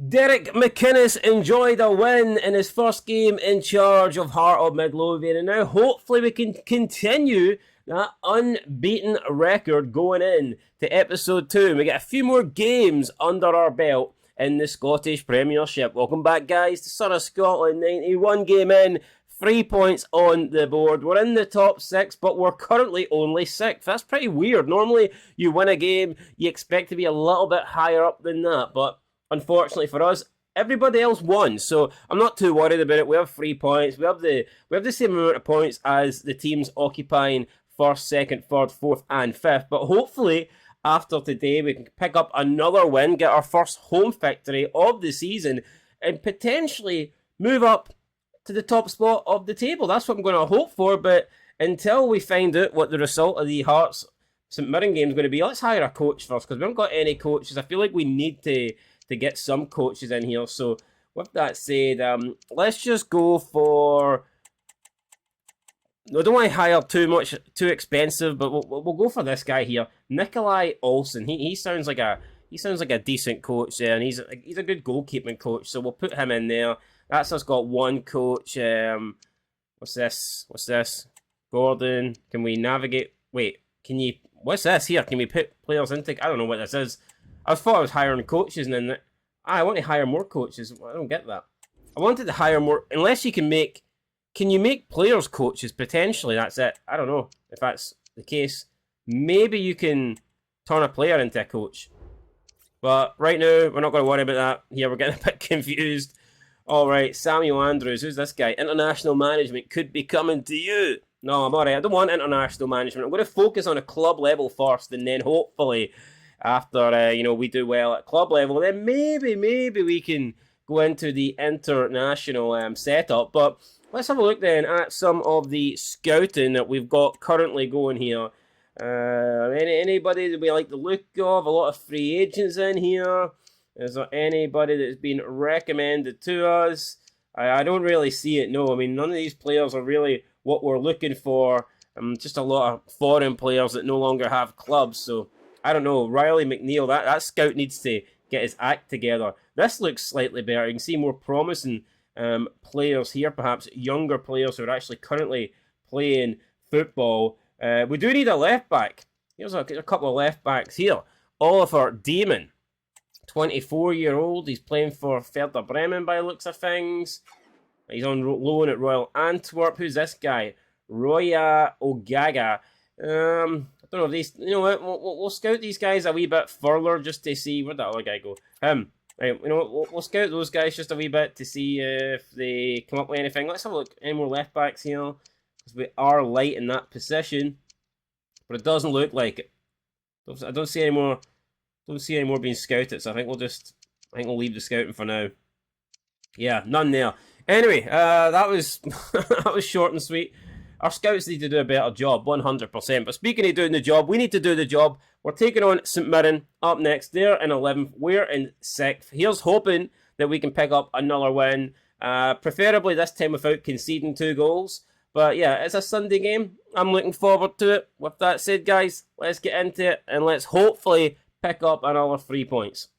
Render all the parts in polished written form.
Derek McInnes enjoyed a win in his first game in charge of Heart of Midlothian, and now hopefully we can continue that unbeaten record going in to episode 2. And we get a few more games under our belt in the Scottish Premiership. Welcome back, guys, to Son of Scotland. 91 game in, 3 points on the board. We're in the top 6, but we're currently only 6th. That's pretty weird. Normally, you win a game, you expect to be a little bit higher up than that, but unfortunately for us, everybody else won, so I'm not too worried about it. We have 3 points. We have the same amount of points as the teams occupying first, second, third, fourth, and fifth. But hopefully, after today, we can pick up another win, get our first home victory of the season, and potentially move up to the top spot of the table. That's what I'm going to hope for. But until we find out what the result of the Hearts St Mirren game is going to be, let's hire a coach first, because we haven't got any coaches. I feel like we need to get some coaches in here. So with that said, let's just go for... I don't want to hire too expensive, but we'll go for this guy here, Nikolai Olsen. He sounds like a decent coach there, and he's a good goalkeeping coach. So we'll put him in there. That's us got one coach. What's this? Gordon. Can we navigate? Wait, can you? What's this here? Can we put players into? I don't know what this is. I thought I was hiring coaches, and then I want to hire more coaches. I don't get that. I wanted to hire more, unless you can make... Can you make players coaches, potentially? That's it. I don't know if that's the case. Maybe you can turn a player into a coach. But right now, we're not going to worry about that. Here, we're getting a bit confused. All right, Samuel Andrews. Who's this guy? International management could be coming to you. No, I'm all right. I don't want international management. I'm going to focus on a club level first, and then hopefully... after we do well at club level, then maybe we can go into the international setup. But let's have a look then at some of the scouting that we've got currently going here. Anybody that we like the look of? A lot of free agents in here. Is there anybody that's been recommended to us? I don't really see it, no. I mean, none of these players are really what we're looking for. Just a lot of foreign players that no longer have clubs, so... I don't know, Riley McNeil, that scout needs to get his act together. This looks slightly better. You can see more promising players here, perhaps younger players who are actually currently playing football. We do need a left back. Here's a couple of left backs here. Oliver Damon, 24-year-old. He's playing for Werder Bremen by the looks of things. He's on loan at Royal Antwerp. Who's this guy? Roya Ogaga. I don't know if these, you know what, we'll scout these guys a wee bit further just to see, where'd that other guy go? Right, you know, we'll scout those guys just a wee bit to see if they come up with anything. Let's have a look, any more left backs here, because we are light in that position, but it doesn't look like it. I don't see any more being scouted, so I think we'll leave the scouting for now. Yeah, none there. Anyway, that was that was short and sweet. Our scouts need to do a better job, 100%. But speaking of doing the job, we need to do the job. We're taking on St Mirren up next. They're in 11th. We're in 6th. Here's hoping that we can pick up another win. Preferably this time without conceding 2 goals. But yeah, it's a Sunday game. I'm looking forward to it. With that said, guys, let's get into it. And let's hopefully pick up another 3 points.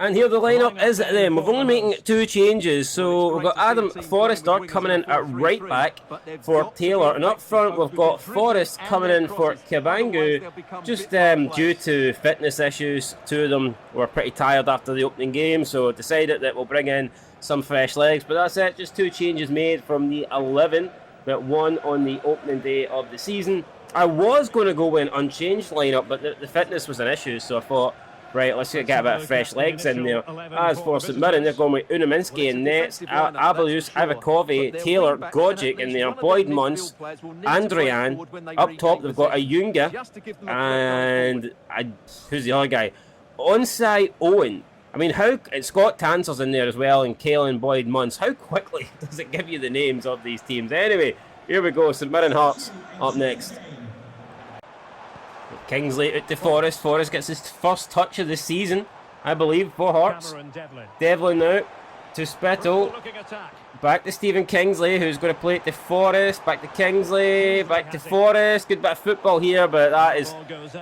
And here the lineup is them. We're only making 2 changes. So we've got Adam Forrester coming in at right back for Taylor. And up front we've got Forrest coming in for Kabangu. Just due to fitness issues, 2 of them were pretty tired after the opening game. So decided that we'll bring in some fresh legs. But that's it. Just 2 changes made from the 11. But 1 on the opening day of the season. I was going to go with an unchanged lineup, but the fitness was an issue. So I thought... right, let's get a bit of fresh legs in there. As for St Mirren, they're going with Unaminski in nets, Abalus, Ivakovi, Taylor, Gogic in there, Boyd Munce, Andrian. Up top, they've got Ayunga, and who's the other guy? Onsai Owen. I mean, Scott Tanser's in there as well, and Kalen Boyd Munce. How quickly does it give you the names of these teams? Anyway, here we go, St Mirren Hearts up next. Kingsley out to Forrest. Forrest gets his first touch of the season, I believe, for Hearts. Devlin now to Spittle. Back to Stephen Kingsley, who's going to play it to Forrest. Back to Kingsley. Back to Forrest. Good bit of football here, but that is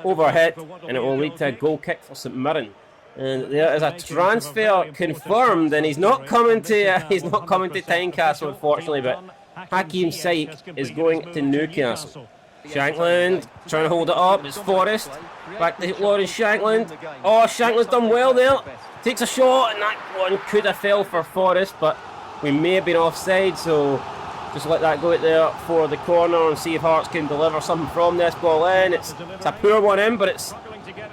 overhit, and it will lead to a goal kick for St Mirren. And there is a transfer confirmed, and he's not coming to Tynecastle, unfortunately. But Hakeem Syke is going to Newcastle. Shankland trying to hold it up. It's Forrest. Back to Lawrence Shankland. Oh, Shankland's done well there. Takes a shot, and that one could have fell for Forrest, but we may have been offside, so just let that go out there for the corner and see if Hearts can deliver something from this ball in. It's a poor one in, but it's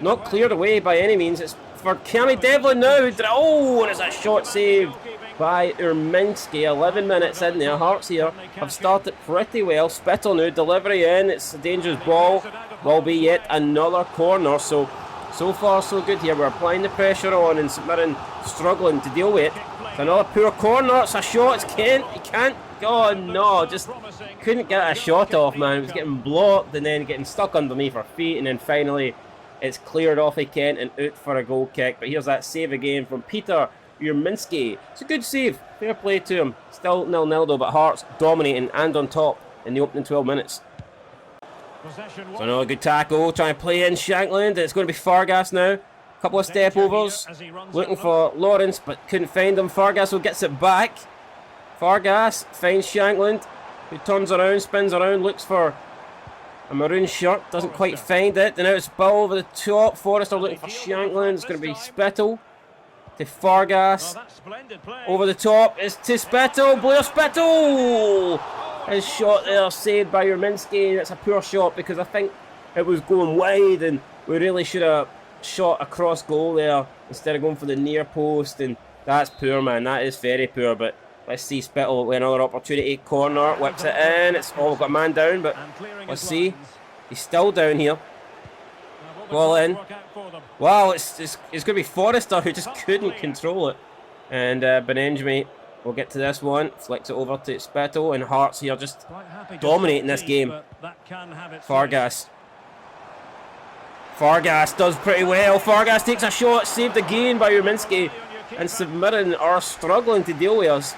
not cleared away by any means. It's for Cammy Devlin now. Oh, and it's a shot saved by Urminski. 11 minutes in there. Hearts here have started pretty well. Spittle now, delivery in. It's a dangerous ball. Will be yet another corner. So far so good here. We're applying the pressure on, and St Mirren struggling to deal with it. It's another poor corner. It's a shot. It's Kent. He can't. Oh no, just couldn't get a shot off, man. It was getting blocked and then getting stuck underneath our feet, and then finally it's cleared off of Kent and out for a goal kick. But here's that save again from Peter Urminski. It's a good save. Fair play to him. Still 0-0 though, but Hearts dominating and on top in the opening 12 minutes. So another good tackle. Trying to play in Shankland. It's going to be Fargas now. Couple of step overs. Looking for Lawrence, but couldn't find him. Fargas will gets it back. Fargas finds Shankland, who turns around, spins around, looks for a maroon shirt, doesn't quite find it. And now it's Bill over the top. Forrester looking for Shankland. It's going to be Spittle to Fargas. Over the top. It's to Spittle. Blair Spittle! His shot there saved by Urminski. That's a poor shot because I think it was going wide, and we really should have shot across goal there instead of going for the near post. And that's poor, man. That is very poor. But let's see Spittle with another opportunity. Corner, whips it in. It's we've got a man down, but let's see. He's still down here. Ball in. Wow, it's going to be Forrester who just couldn't control it. And Benenjami will get to this one. Flicks it over to Spittle, and Hearts here just dominating this game. Fargas. Fargas does pretty well. Fargas takes a shot, saved again by Urminski. And St Mirren are struggling to deal with us.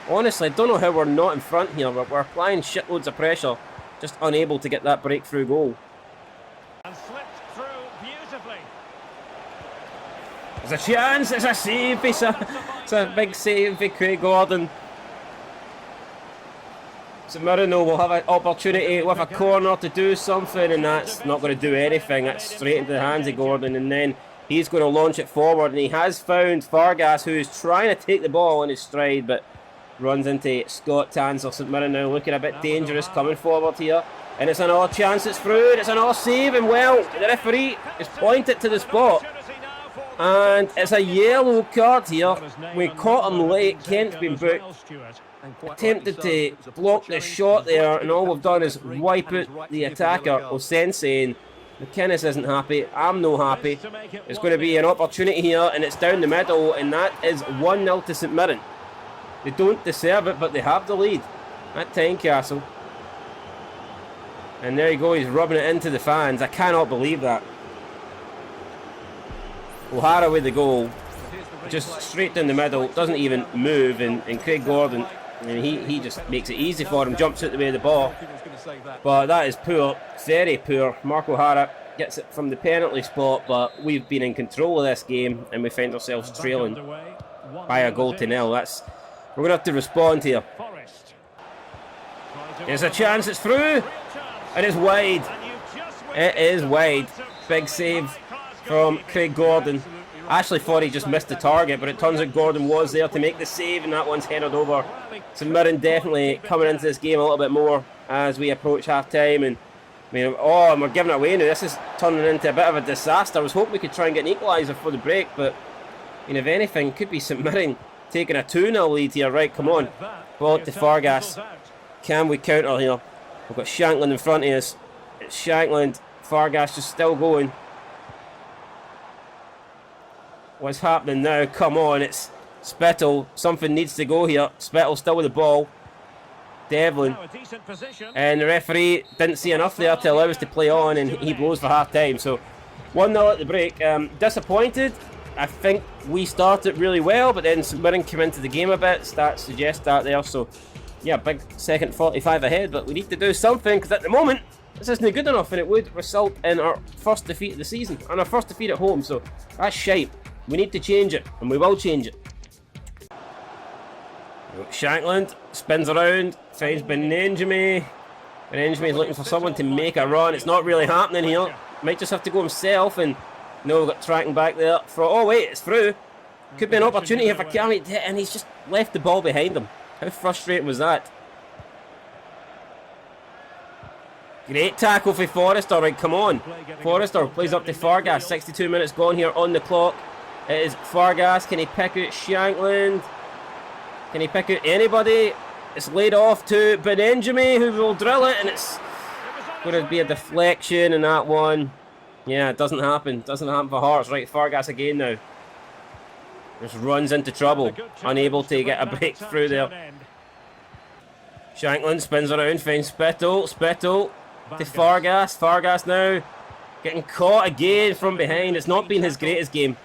Honestly, I don't know how we're not in front here. We're applying shitloads of pressure, just unable to get that breakthrough goal. And slipped through beautifully. There's a chance. It's a save. It's a big save for Craig Gordon. St Mirren will have an opportunity with a corner to do something, and that's not going to do anything. That's straight into the hands of Gordon, and then he's going to launch it forward, and he has found Fargas, who is trying to take the ball in his stride, but runs into Scott Tansel. St Mirren now looking a bit dangerous coming forward here. And it's another chance, it's through, and it's another save, and well, the referee has pointed to the spot. And it's a yellow card here. We caught him late. Kent's been booked. Attempted to block the shot there, and all we've done is wipe out the attacker, Osense, and McInnes isn't happy. I'm no happy. It's going to be an opportunity here, and it's down the middle, and that is 1-0 to St Mirren. They don't deserve it, but they have the lead at Tynecastle. And there you go, he's rubbing it into the fans. I cannot believe that. O'Hara with the goal. Just straight down the middle, doesn't even move, and Craig Gordon, and he just makes it easy for him, jumps out the way of the ball. But that is poor, very poor. Mark O'Hara gets it from the penalty spot, but we've been in control of this game, and we find ourselves trailing by a goal to nil. We're going to have to respond here. There's a chance, it's through, and it's wide. It is wide. Big save from Craig Gordon. Actually thought he just missed the target, but it turns out Gordon was there to make the save, and that one's headed over. St Mirren definitely coming into this game a little bit more as we approach half-time, and and we're giving it away now. This is turning into a bit of a disaster. I was hoping we could try and get an equaliser for the break, but if anything, could be St Mirren taking a 2-0 lead here. Right, come on. Ball to Fargas. Can we counter here? We've got Shankland in front of us. It's Shankland. Fargas just still going. What's happening now? Come on, it's Spittle. Something needs to go here. Spittle still with the ball. Devlin. And the referee didn't see enough there to allow us to play on, and he blows for half time. So 1-0 at the break. Disappointed. I think we started really well, but then St Mirren came into the game a bit. Stats suggest that there. So yeah, big second 45 ahead, but we need to do something, because at the moment this isn't good enough, and it would result in our first defeat of the season and our first defeat at home. So that's shite. We need to change it, and we will change it. Shankland spins around, finds Benenjami. Benenjami is looking for someone to make a run. It's not really happening here. Might just have to go himself, and no, we've got tracking back there. Oh wait, it's through. Could be an opportunity here for Gami, and he's just left the ball behind him. How frustrating was that? Great tackle for Forrester. Right, come on. Forrester plays up to Fargas. 62 minutes gone here on the clock. It is Fargas. Can he pick out Shankland? Can he pick out anybody? It's laid off to Benenjami, who will drill it, and it's going to be a deflection in that one. Yeah, it doesn't happen. Doesn't happen for Hearts. Right, Fargas again now. Just runs into trouble. Unable to get a breakthrough there. Shankland spins around, finds Spittle. Spittle to Fargas. Fargas now getting caught again from behind. It's not been his greatest game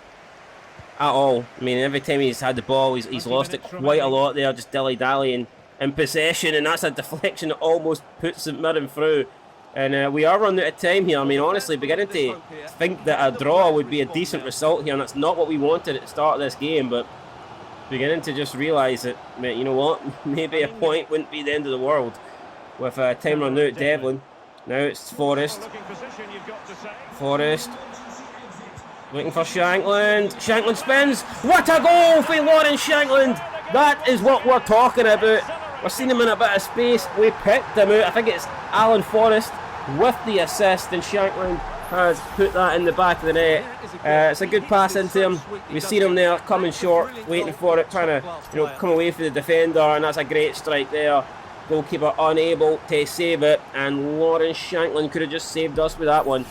at all. I mean, every time he's had the ball, he's lost it quite a lot there, just dilly-dallying in possession, and that's a deflection that almost puts St Mirren through. And we are running out of time here. I mean, honestly, beginning to think that a draw would be a decent result here, and that's not what we wanted at the start of this game, but beginning to just realise that, you know what, maybe a point wouldn't be the end of the world. With time run out, Devlin. Now it's Forrest. Forrest. Looking for Shankland. Shankland spins. What a goal for Lawrence Shankland! That is what we're talking about. We're seeing him in a bit of space. We picked him out. I think it's Alan Forrest with the assist, and Shankland has put that in the back of the net. It's a good pass into him. We've seen him there coming short, waiting for it, trying to come away from the defender, and that's a great strike there. Goalkeeper unable to save it, and Lawrence Shankland could have just saved us with that one.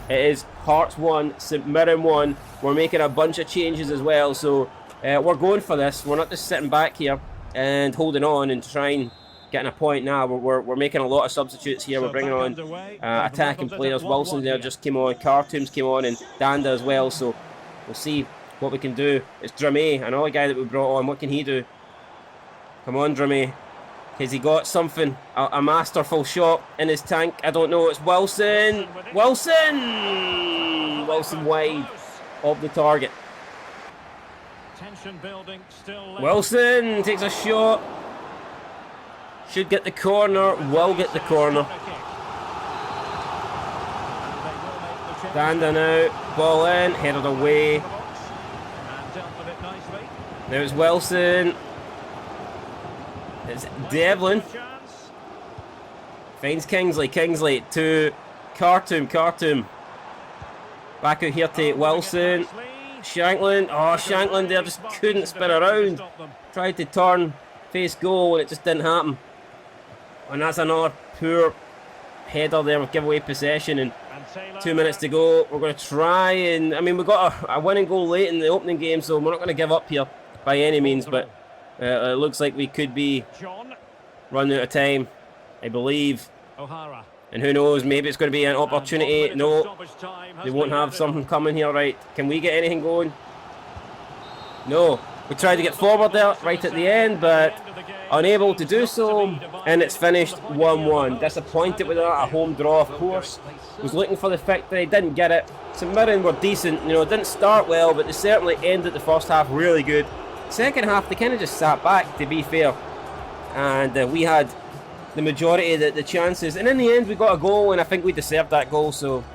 It is Hearts 1, St Mirren 1. We're making a bunch of changes as well, so we're going for this. We're not just sitting back here and holding on and trying getting a point now. We're making a lot of substitutes here. We're bringing on attacking players. Wilson there just came on, Cartoons came on, and Danda as well, so we'll see what we can do. It's Dramé, another guy that we brought on. What can he do? Come on, Dramé. Has he got something? A masterful shot in his tank? I don't know. It's Wilson. Wilson! Wilson wide of the target. Wilson takes a shot. Should get the corner. Will get the corner. Danda now. Ball in. Headed away. Now it's Wilson. It's Devlin. Finds Kingsley. Kingsley to Khartoum. Khartoum. Back out here to Wilson. Shankland. Oh, Shankland there just couldn't spin around. Tried to turn, face goal, and it just didn't happen. And that's another poor header there with giveaway possession. And 2 minutes to go. We're going to try and... I mean, we got a winning goal late in the opening game, so we're not going to give up here by any means, but... it looks like we could be running out of time, I believe. And who knows, maybe it's going to be an opportunity. No, they won't have something coming here, right? Can we get anything going? No. We tried to get forward there right at the end, but unable to do so. And it's finished 1-1. Disappointed with a home draw, of course. Was looking for the victory, didn't get it. St Mirren were decent, didn't start well, but they certainly ended the first half really good. Second half, they kind of just sat back, to be fair, and we had the majority of the chances, and in the end we got a goal, and I think we deserved that goal, so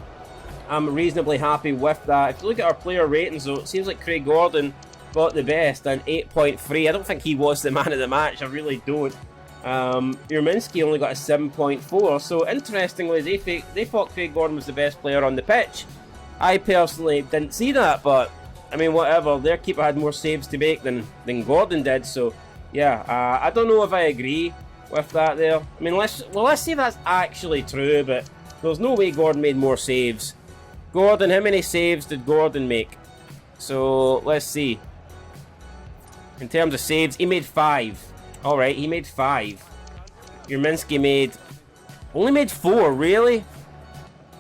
I'm reasonably happy with that. If you look at our player ratings though, it seems like Craig Gordon got the best, an 8.3. I don't think he was the man of the match, I really don't. Urminski only got a 7.4, so interestingly they thought Craig Gordon was the best player on the pitch. I personally didn't see that, but I mean, whatever. Their keeper had more saves to make than Gordon did. So, yeah, I don't know if I agree with that there. I mean, let's see if that's actually true. But there's no way Gordon made more saves. Gordon, how many saves did Gordon make? So let's see. In terms of saves, he made 5. All right, he made 5. Urminski only made 4. Really?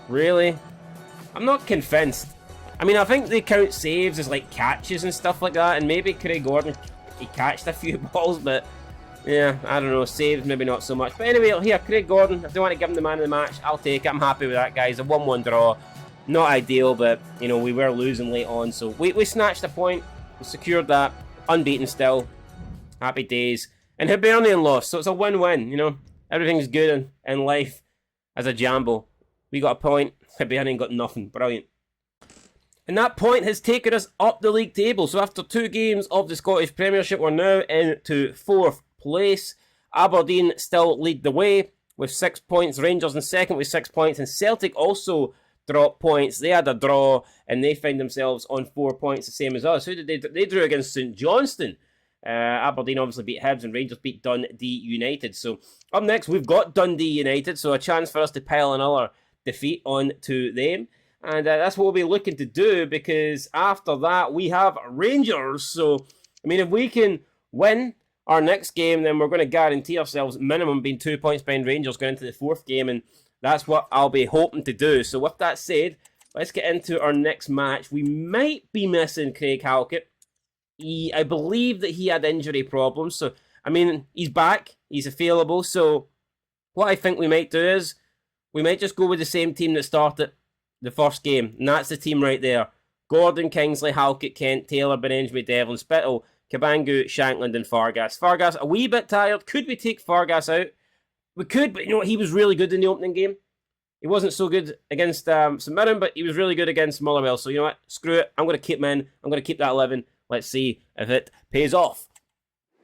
Really? I'm not convinced. I mean, I think they count saves as like catches and stuff like that, and maybe Craig Gordon, he catched a few balls, but yeah, I don't know, saves maybe not so much. But anyway, here, Craig Gordon, if they want to give him the man of the match, I'll take it. I'm happy with that, guys. A 1-1 draw. Not ideal, but, you know, we were losing late on, so we snatched a point. We secured that. Unbeaten still. Happy days. And Hibernian lost, so it's a win-win, you know. Everything's good in life as a jambo. We got a point. Hibernian got nothing. Brilliant. And that point has taken us up the league table. So after 2 games of the Scottish Premiership, we're now into 4th place. Aberdeen still lead the way with 6 points. Rangers in second with 6 points. And Celtic also dropped points. They had a draw and they find themselves on 4 points, the same as us. Who did they? They drew against St Johnstone. Aberdeen obviously beat Hibs and Rangers beat Dundee United. So up next we've got Dundee United. So a chance for us to pile another defeat on to them. And that's what we'll be looking to do, because after that we have Rangers. So, I mean, if we can win our next game, then we're going to guarantee ourselves minimum being 2 points behind Rangers going into the 4th game. And that's what I'll be hoping to do. So with that said, let's get into our next match. We might be missing Craig Halkett. I believe that he had injury problems. So, I mean, he's back. He's available. So what I think we might do is we might just go with the same team that started the first game, and that's the team right there. Gordon, Kingsley, Halkett, Kent, Taylor, Benenjami, Devlin, Spittle, Cabangu, Shankland, and Fargas. Fargas a wee bit tired. Could we take Fargas out? We could, but you know what? He was really good in the opening game. He wasn't so good against St Mirren, but he was really good against Motherwell. So you know what? Screw it. I'm going to keep him in. I'm going to keep that 11. Let's see if it pays off.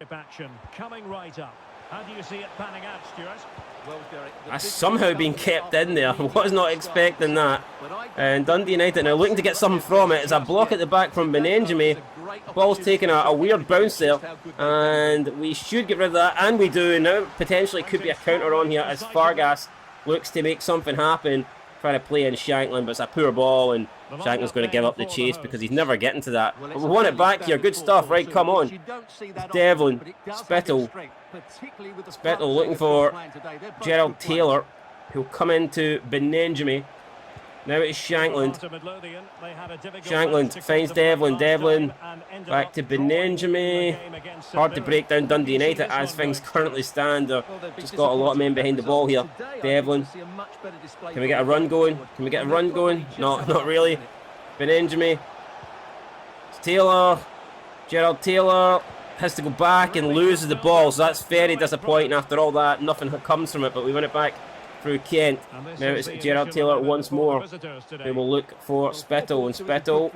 Action coming right up. How do you see it panning out, Stuart? Well, Derek, That's somehow been kept in there. I was not expecting that. And Dundee United now looking to get something from it. It's a block at the back from Benenjami. Ball's taking a weird bounce there. And we should get rid of that. And we do. Now potentially could be a counter on here as Fargas looks to make something happen. Trying to play in Shankland, but it's a poor ball. And Shankland's going to give up the chase because he's never getting to that. But we want it back here. Good stuff. Right, come on. Devlin. Spittle. Spittle looking for Gerald Taylor, who'll come into Benenjami. Now it's Shankland. Shankland finds Devlin. Devlin back to Benenjami. Hard to break down Dundee United as things currently stand. They've just got a lot of men behind the ball here. Devlin. Can we get a run going? Can we get a run going? No, not really. Benenjami. Taylor. Gerald Taylor has to go back and loses the ball, so that's very disappointing. After all that, nothing comes from it, but we win it back through Kent. Now it's Gerald Taylor once more. We will look for Spittle, and Spittle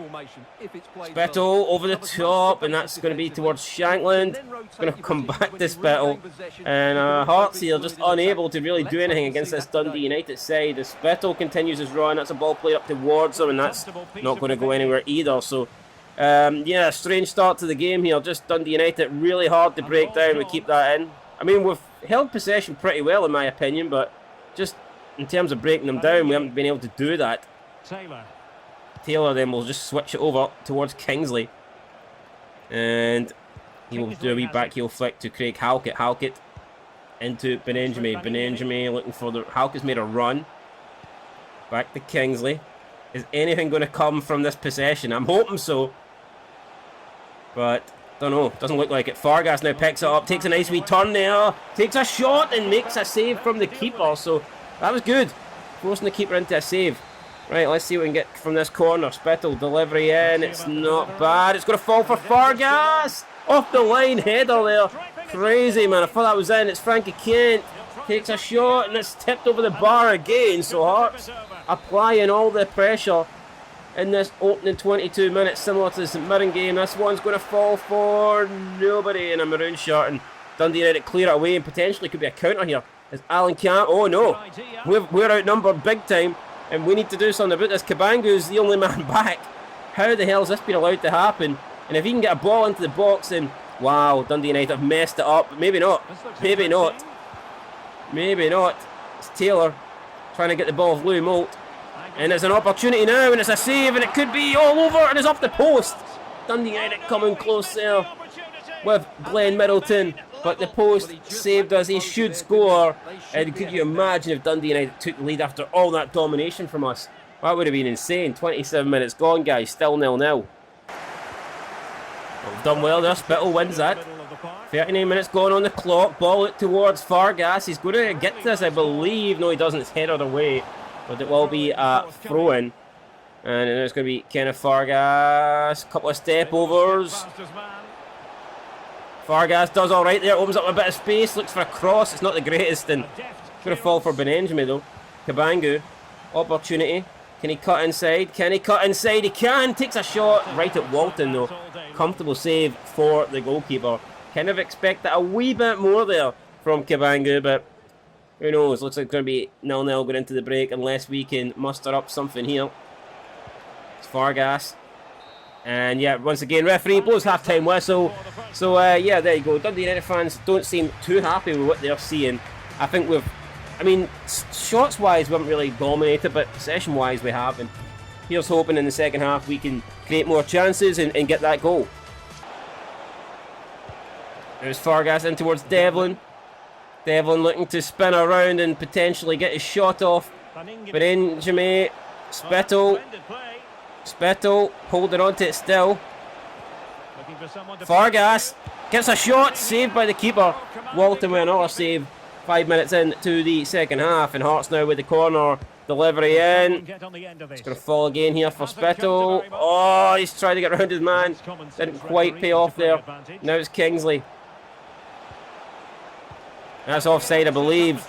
over the top, and that's going to be towards Shankland. It's going to come back to Spittle, and Hearts here just unable to really do anything against this Dundee United side. As Spittle continues his run, that's a ball played up towards him, and that's not going to go anywhere either. So yeah, strange start to the game here. Just Dundee United really hard to break down. We keep that in. I mean, we've held possession pretty well in my opinion, but just in terms of breaking them down, we haven't been able to do that. Taylor then will just switch it over towards Kingsley, and he will do a wee back heel flick to Craig Halkett. Halkett into Benenjami. Benenjami looking for the... Halkett's made a run. Back to Kingsley. Is anything going to come from this possession? I'm hoping so, but don't know. Doesn't look like it. Fargas now picks it up, takes a nice wee turn there, takes a shot and makes a save from the keeper. So that was good, forcing the keeper into a save. Right, let's see what we can get from this corner. Spittle delivery in. It's not bad. It's going to fall for Fargas. Off the line header there. Crazy, man. I thought that was in. It's Frankie Kent. Takes a shot and it's tipped over the bar again. So Hearts applying all the pressure in this opening 22 minutes, similar to the St Mirren game. This one's going to fall for nobody in a maroon shirt, and Dundee United clear it away, and potentially could be a counter here. As Alan Camp, oh no, we're outnumbered big time, and we need to do something about this. Cabangu's the only man back. How the hell has this been allowed to happen? And if he can get a ball into the box, then wow, Dundee United have messed it up. Maybe not. Maybe not. Maybe not. It's Taylor trying to get the ball of Louis Moult. And it's an opportunity now, and it's a save, and it could be all over, and it's off the post. Dundee United coming close there with Glenn Middleton, but the post saved us. He should score. And could you imagine if Dundee United took the lead after all that domination from us? That would have been insane. 27 minutes gone, guys. Still 0-0. Well, we've done well there. Spittle wins that. 39 minutes gone on the clock. Ball out towards Fargas. He's going to get this, I believe. No, he doesn't. It's headed away. But it will be a throw-in. And then it's going to be Kenneth Fargas. Couple of step overs. Fargas does alright there. Opens up a bit of space. Looks for a cross. It's not the greatest. And it's going to fall for Benenjami though. Cabangu. Opportunity. Can he cut inside? Can he cut inside? He can. Takes a shot right at Walton though. Comfortable save for the goalkeeper. Kind of expected a wee bit more there from Cabangu, but who knows? Looks like it's going to be 0-0 going into the break unless we can muster up something here. It's Fargas. And yeah, once again, referee blows half-time whistle. So yeah, there you go. Dundee United fans don't seem too happy with what they're seeing. I think shots-wise, we haven't really dominated, but possession-wise, we have. And here's hoping in the second half we can create more chances and get that goal. There's Fargas in towards Devlin. Devlin looking to spin around and potentially get his shot off. Benenjami, Spetto holding on to it still. Fargas gets a shot, saved by the keeper. Walton with another save 5 minutes into the second half, and Hearts now with the corner delivery in. It's going to fall again here for Spetto. Oh, he's trying to get around his man. Didn't quite pay off there. Now it's Kingsley. That's offside, I believe.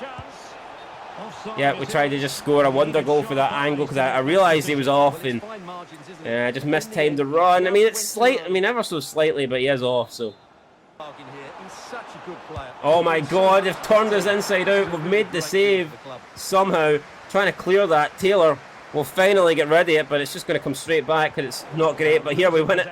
Yeah, we tried to just score a wonder goal for that angle because I realised he was off and I just mistimed the run. I mean, it's slight. I mean, ever so slightly, but he is off. So. Oh my God! They've turned us inside out. We've made the save somehow. Trying to clear that. Taylor will finally get rid of it, but it's just going to come straight back because it's not great. But here we win it,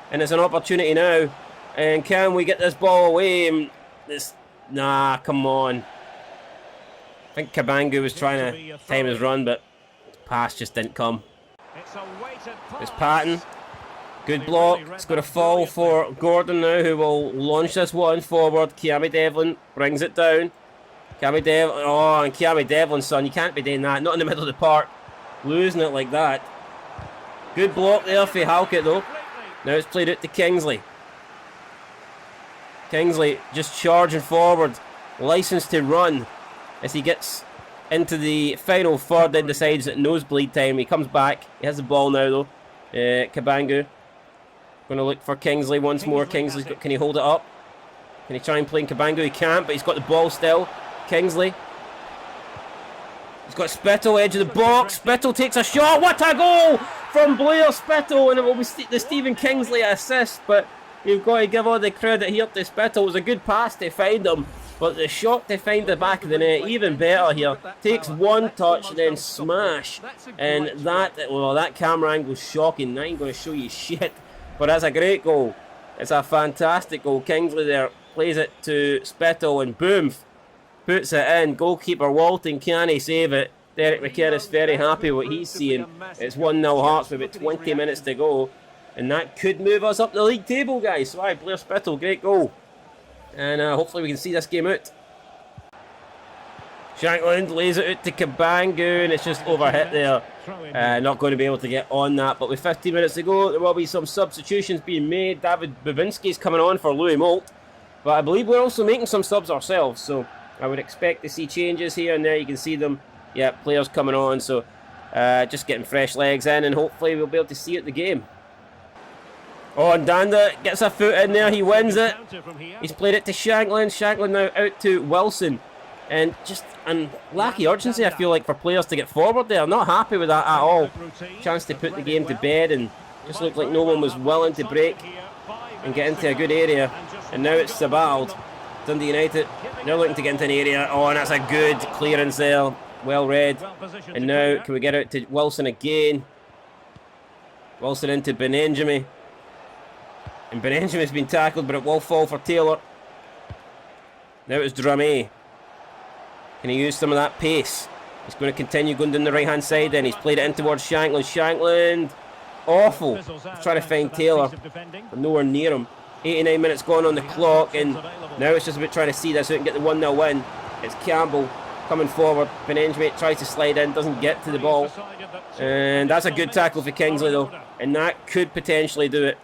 and it's an opportunity now. And can we get this ball away? And this. Nah, come on. I think Cabangu was trying to time his run, but his pass just didn't come. It's Patton. Good block. It's going to fall for Gordon now, who will launch this one forward. Kiami Devlin brings it down. Kiami Devlin. Oh, and Kiami Devlin, son, you can't be doing that. Not in the middle of the park. Losing it like that. Good block there for Halkett, though. Now it's played out to Kingsley. Kingsley just charging forward, licensed to run as he gets into the final third and decides at nosebleed time. He comes back, he has the ball now though. Cabangu going to look for Kingsley once more. Kingsley, can he hold it up? Can he try and play in Cabangu? He can't, but he's got the ball still. Kingsley. He's got Spittle, edge of the box. Spittle takes a shot. What a goal from Blair Spittle, and it will be the Stephen Kingsley assist, but you've got to give all the credit here to Spittle. It was a good pass to find him, but the shot to find the back of the net, even better here. Takes one touch, then smash. And that, well, that camera angle is shocking. I ain't going to show you shit. But that's a great goal. It's a fantastic goal. Kingsley there plays it to Spittle and boom, puts it in. Goalkeeper Walton, can he save it? Derek McKenna's very happy with what he's seeing. It's 1-0 Hearts with about 20 minutes to go. And that could move us up the league table, guys. So, Blair Spittle, great goal. And hopefully we can see this game out. Shankland lays it out to Cabangu, and it's just overhit there. Not going to be able to get on that. But with 15 minutes to go, there will be some substitutions being made. David Babinski's coming on for Louis Moult. But I believe we're also making some subs ourselves. So I would expect to see changes here and there. You can see them. Yeah, players coming on. So just getting fresh legs in, and hopefully we'll be able to see it the game. Oh, and Danda gets a foot in there. He wins it. He's played it to Shankland. Shankland now out to Wilson. And just lacky urgency, I feel like, for players to get forward there. Not happy with that at all. Chance to put the game to bed, and just looked like no one was willing to break and get into a good area. And now it's Sabald. Dundee United, they're looking to get into an area. Oh, and that's a good clearance there. Well read. And now, can we get out to Wilson again? Wilson into Benenjami. And Benenjami's been tackled, but it will fall for Taylor. Now it's Dramé. Can he use some of that pace? He's going to continue going down the right-hand side, and he's played it in towards Shankland. Shankland, awful. He's trying to find Taylor. We're nowhere near him. 89 minutes gone on the clock, and now it's just about trying to see this out and get the 1-0 win. It's Campbell coming forward. Benenjami tries to slide in, doesn't get to the ball. And that's a good tackle for Kingsley, though. And that could potentially do it.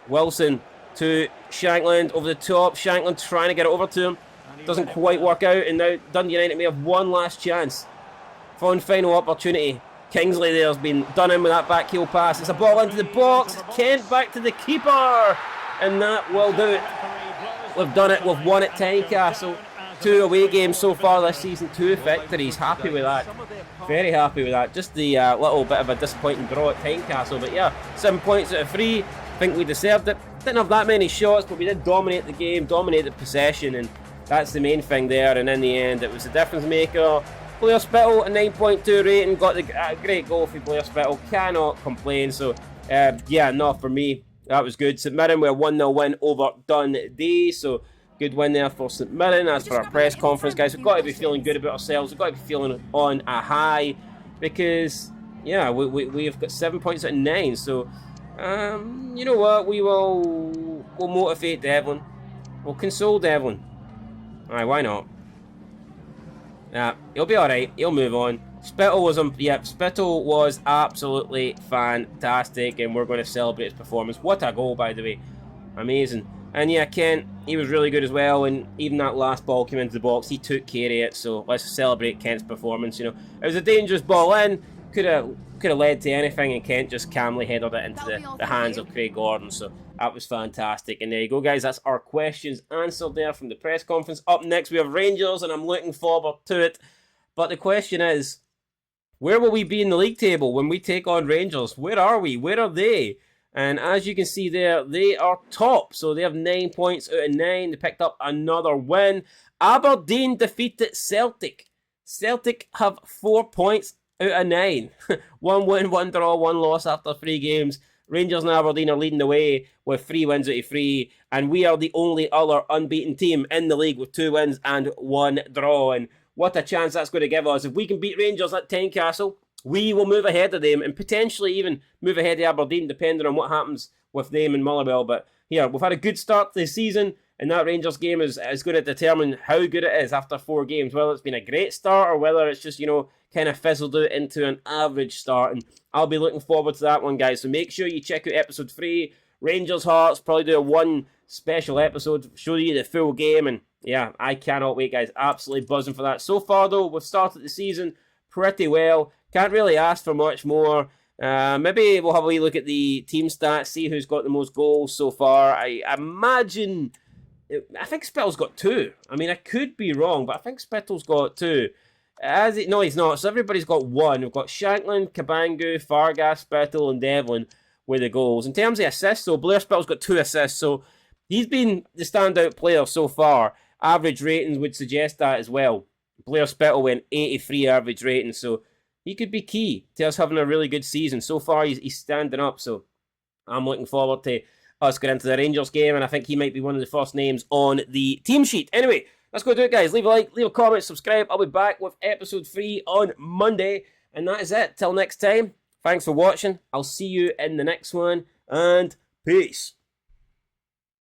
Wilson to Shankland over the top. Shankland trying to get it over to him. Doesn't quite work out, and now Dundee United may have one last chance. Final opportunity. Kingsley there's been done in with that back heel pass. It's a ball into the box. Kent back to the keeper. And that will do it. We've done it. We've won at Tynecastle. 2 away games so far this season. 2 victories. Happy with that. Very happy with that. Just the little bit of a disappointing draw at Tynecastle. But yeah, 7 points out of 3. I think we deserved it. Didn't have that many shots, but we did dominate the game, dominate the possession, and that's the main thing there. And in the end, it was the difference maker. Blair Spittle, a 9.2 rating, got the great goal for Blair Spittle. Cannot complain. So yeah, no, for me, that was good. St Mirren with a 1-0 win over Dundee. So good win there for St Mirren. As for our press conference, guys, we've got to be feeling good about ourselves. We've got to be feeling on a high because, yeah, we've got 7 points out of 9. So, you know what? We'll motivate Devlin. We'll console Devlin. Alright, why not? Yeah, he'll be alright. He'll move on. Spittle was absolutely fantastic, and we're going to celebrate his performance. What a goal, by the way. Amazing. And yeah, Kent, he was really good as well, and even that last ball came into the box, he took care of it, so let's celebrate Kent's performance. You know, it was a dangerous ball in, could have led to anything, and Kent just calmly headed it into the hands of Craig Gordon, so that was fantastic. And there you go, guys, that's our questions answered there from the press conference. Up next, we have Rangers, and I'm looking forward to it. But the question is, where will we be in the league table when we take on Rangers? Where are we? Where are they? And as you can see there, they are top. So they have 9 points out of 9. They picked up another win. Aberdeen defeated Celtic. Celtic have 4 points out of 9. 1 win, 1 draw, 1 loss after 3 games. Rangers and Aberdeen are leading the way with 3 wins out of 3. And we are the only other unbeaten team in the league with 2 wins and 1 draw. And what a chance that's going to give us. If we can beat Rangers at Tynecastle, we will move ahead of them and potentially even move ahead of Aberdeen, depending on what happens with them and Motherwell. But here, we've had a good start to the season, and that Rangers game is going to determine how good it is after 4 games. Whether it's been a great start or whether it's just, you know, kind of fizzled out into an average start. And I'll be looking forward to that one, guys. So make sure you check out episode 3, Rangers Hearts. Probably do a 1 special episode, show you the full game. And yeah, I cannot wait, guys. Absolutely buzzing for that. So far, though, we've started the season pretty well. Can't really ask for much more. Maybe we'll have a wee look at the team stats, see who's got the most goals so far. I imagine... I think Spittle's got 2. I mean, I could be wrong, but I think Spittle's got 2. No, he's not. So everybody's got 1. We've got Shanklin, Cabangu, Fargas, Spittle, and Devlin with the goals. In terms of assists, so Blair Spittle's got 2 assists, so he's been the standout player so far. Average ratings would suggest that as well. Blair Spittle went 83 average rating, so he could be key to us having a really good season. So far, he's standing up, so I'm looking forward to us going into the Rangers game, and I think he might be one of the first names on the team sheet. Anyway, let's go do it, guys. Leave a like, leave a comment, subscribe. I'll be back with episode 3 on Monday, and that is it. Till next time, thanks for watching. I'll see you in the next one, and peace.